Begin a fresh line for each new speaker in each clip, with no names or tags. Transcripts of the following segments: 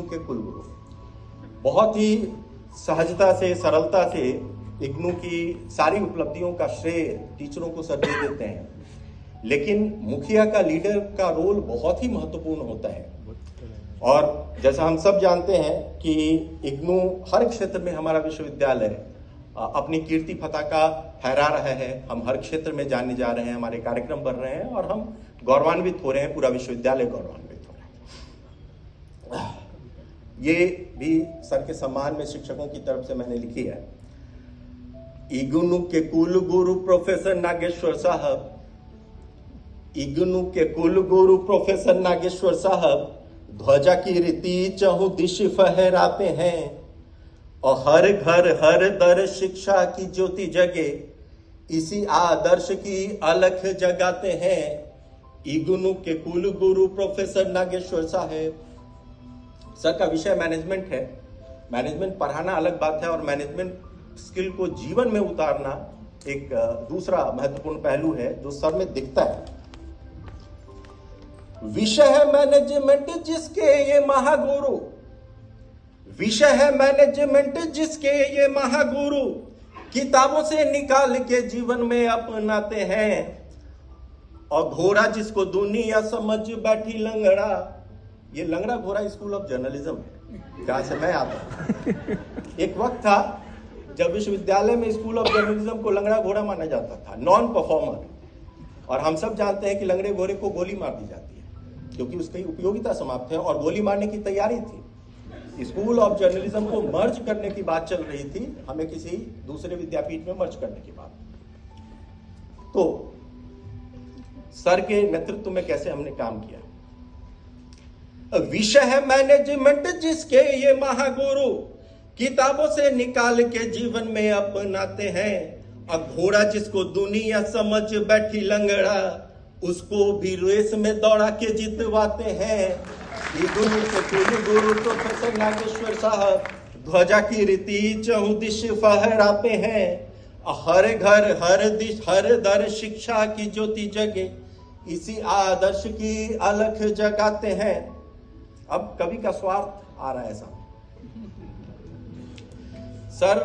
इग्नू के कुलगुरु। बहुत ही सहजता से, सरलता से इग्नू की सारी उपलब्धियों का श्रेय टीचरों को सर दे देते हैं, लेकिन मुखिया का, लीडर का रोल बहुत ही महत्वपूर्ण होता है। और जैसा हम सब जानते हैं कि इग्नू हर क्षेत्र में हमारा विश्वविद्यालय अपनी कीर्ति पताका फहरा रहा है। हम हर क्षेत्र में जाने जा रहे हैं, हमारे कार्यक्रम बढ़ रहे हैं और हम गौरवान्वित हो रहे हैं, पूरा विश्वविद्यालय गौरवान्वित हो रहा है। ये भी सर के सम्मान में शिक्षकों की तरफ से मैंने लिखी है। इग्नू के कुल गुरु प्रोफेसर नागेश्वर साहब, इग्नू के कुल गुरु प्रोफेसर नागेश्वर साहब ध्वजा की रीति चहुदिश फहराते हैं और हर घर हर दर शिक्षा की ज्योति जगे, इसी आदर्श की अलख जगाते हैं। इग्नू के कुल गुरु प्रोफेसर नागेश्वर साहब। सर का विषय मैनेजमेंट है। मैनेजमेंट पढ़ाना अलग बात है और मैनेजमेंट स्किल को जीवन में उतारना एक दूसरा महत्वपूर्ण पहलू है जो सर में दिखता है। विषय है मैनेजमेंट जिसके ये महागुरु, विषय है मैनेजमेंट जिसके ये महागुरु किताबों से निकाल के जीवन में अपनाते हैं। और घोड़ा जिसको दुनिया समझ बैठी लंगड़ा, ये लंगड़ा घोड़ा स्कूल ऑफ जर्नलिज्म है, जहां से मैं आता हूं। एक वक्त था जब विश्वविद्यालय में स्कूल ऑफ जर्नलिज्म को लंगड़ा घोड़ा माना जाता था, नॉन परफॉर्मर। और हम सब जानते हैं कि लंगड़े घोड़े को गोली मार दी जाती है क्योंकि उसकी उपयोगिता समाप्त है और गोली मारने की तैयारी थी। स्कूल ऑफ जर्नलिज्म को मर्ज करने की बात चल रही थी, हमें किसी दूसरे विद्यापीठ में मर्ज करने की बात। तो सर के नेतृत्व में कैसे हमने काम किया। विषय है मैनेजमेंट जिसके ये महागुरु किताबों से निकाल के जीवन में अपनाते हैं। और घोड़ा जिसको दुनिया समझ बैठी लंगड़ा, उसको भी रेस में दौड़ा के जितवाते हैं। इग्नू के गुरु प्रोफेसर नागेश्वर साहब ध्वजा की रीति चहुदिश फहराते हैं। हर घर हर दिश हर दर शिक्षा की ज्योति जगे, इसी आदर्श की अलख जगाते हैं। अब कवि का स्वार्थ आ रहा है साहब। सर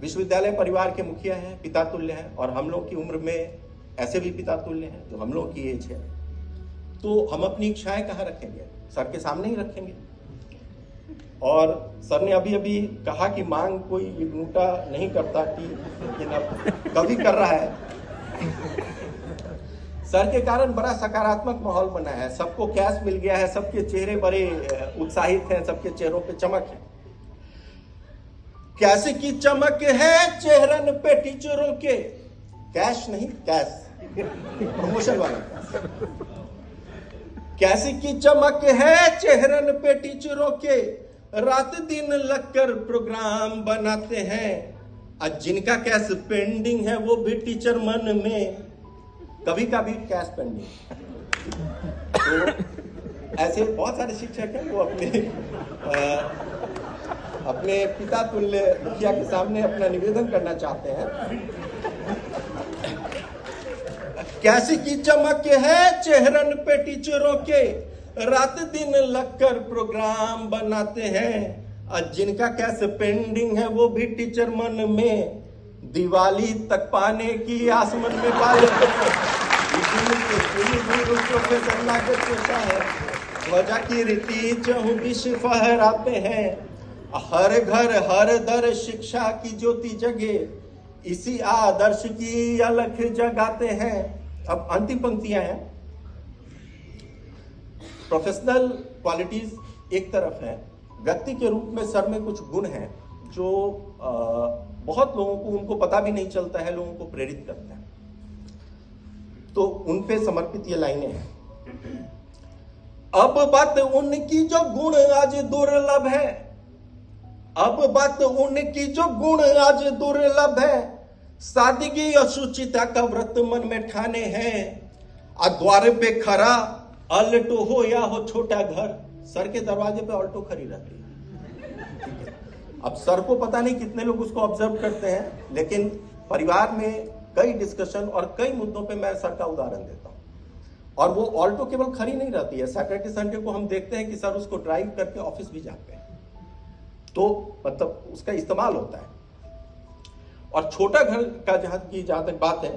विश्वविद्यालय परिवार के मुखिया हैं, पिता तुल्य हैं, और हम लोग की उम्र में ऐसे भी पिता तुल्य हैं जो हम लोग की एज है। तो हम अपनी इच्छाएं कहाँ रखेंगे? सर के सामने ही रखेंगे। और सर ने अभी अभी कहा कि मांग कोई इग्नूटा नहीं करता कि, लेकिन अब कवि कर रहा है। सर के कारण बड़ा सकारात्मक माहौल बना है, सबको कैश मिल गया है, सबके चेहरे बड़े उत्साहित हैं, सबके चेहरों पे चमक है। कैसे की चमक है चेहरन पे टीचरों के, कैश नहीं कैश, प्रमोशन वाला। कैसी की चमक है चेहरन पे टीचरों के, रात दिन लगकर प्रोग्राम बनाते हैं। आज जिनका कैश पेंडिंग है वो भी टीचर मन में, कभी का भी कैश पेंडिंग। तो ऐसे बहुत सारे शिक्षक हैं वो अपने पिता तुल्य मुखिया के सामने अपना निवेदन करना चाहते हैं। कैसी की चमक है चेहरन पे टीचरों के, रात दिन लगकर प्रोग्राम बनाते हैं। आज जिनका कैसे पेंडिंग है वो भी टीचर मन में, दिवाली तक पाने की आसमान में पाए। प्रोफेसर नागेश्वर है ध्वजा की रीति चहुदिश फहराते हैं। हर घर हर दर शिक्षा की ज्योति जगे, इसी आदर्श की अलख जगाते हैं। अब अंतिम पंक्तियां हैं। प्रोफेशनल क्वालिटीज एक तरफ है, व्यक्ति के रूप में सर में कुछ गुण हैं जो बहुत लोगों को उनको पता भी नहीं चलता है, लोगों को प्रेरित करते हैं। तो उन पे समर्पित ये लाइनें हैं। अब बात उनकी जो गुण आज दुर्लभ है, अब बात उनकी जो गुण आज दुर्लभ है, सादगी और शुचिता का व्रत मन में ठाने हैं। द्वार पे खड़ा अल्टो हो या हो छोटा घर, सर के दरवाजे पे ऑल्टो खड़ी रहती है। अब सर को पता नहीं कितने लोग उसको ऑब्जर्व करते हैं, लेकिन परिवार में कई डिस्कशन और कई मुद्दों पे मैं सर का उदाहरण देता हूं। और वो ऑल्टो केवल खड़ी नहीं रहती है, सैटरडे संडे को हम देखते हैं कि सर उसको ड्राइव करके ऑफिस भी जाते हैं, तो मतलब उसका इस्तेमाल होता है। और छोटा घर का जहां तक बात है,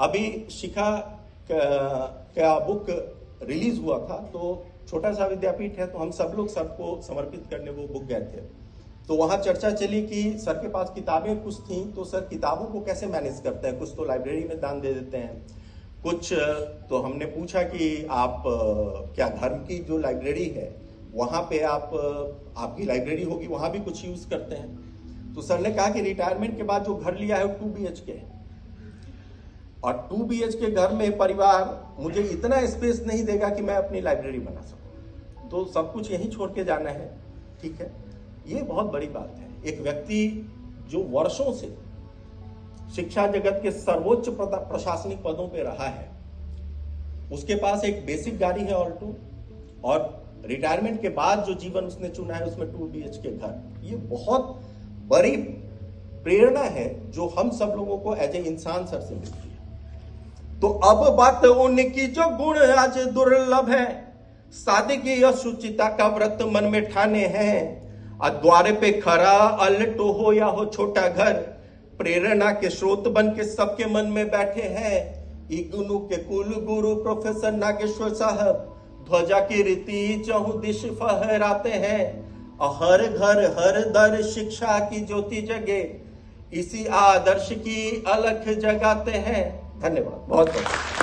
अभी शिखा का बुक रिलीज हुआ था, तो छोटा सा विद्यापीठ है, तो हम सब लोग सर को समर्पित करने वो बुक गए थे। तो वहां चर्चा चली कि सर के पास किताबें कुछ थी, तो सर किताबों को कैसे मैनेज करते हैं, कुछ तो लाइब्रेरी में दान दे देते हैं, कुछ तो हमने पूछा कि आप क्या घर की जो लाइब्रेरी है वहां पे आपकी लाइब्रेरी होगी, वहां भी कुछ यूज करते हैं। तो सर ने कहा कि रिटायरमेंट के बाद जो घर लिया है वो 2 BHK है, और 2 BHK घर में परिवार मुझे इतना स्पेस नहीं देगा कि मैं अपनी लाइब्रेरी बना सकूं, तो सब कुछ यहीं छोड़ के जाना है। ठीक है, ये बहुत बड़ी बात है। एक व्यक्ति जो वर्षों से शिक्षा जगत के सर्वोच्च प्रशासनिक पदों पे रहा है, उसके पास एक बेसिक गाड़ी है ऑल्टो, और रिटायरमेंट के बाद जो जीवन उसने चुना है उसमें 2 BHK घर, ये बहुत बड़ी प्रेरणा है जो हम सब लोगों को एज ए इंसान सर से मिलती है। तो अब बात उनकी जो गुण आज दुर्लभ है, सादगी और शुचिता का व्रत मन में ठाने हैं, द्वारे पे खरा अल्टो हो या हो छोटा घर, प्रेरणा के स्रोत बन के सबके मन में बैठे हैं। इग्नू के कुल गुरु प्रोफेसर नागेश्वर साहब ध्वजा की रीति चहुदिश फहराते हैं, हर घर हर दर शिक्षा की ज्योति जगे, इसी आदर्श की अलख जगाते हैं। धन्यवाद, बहुत बहुत।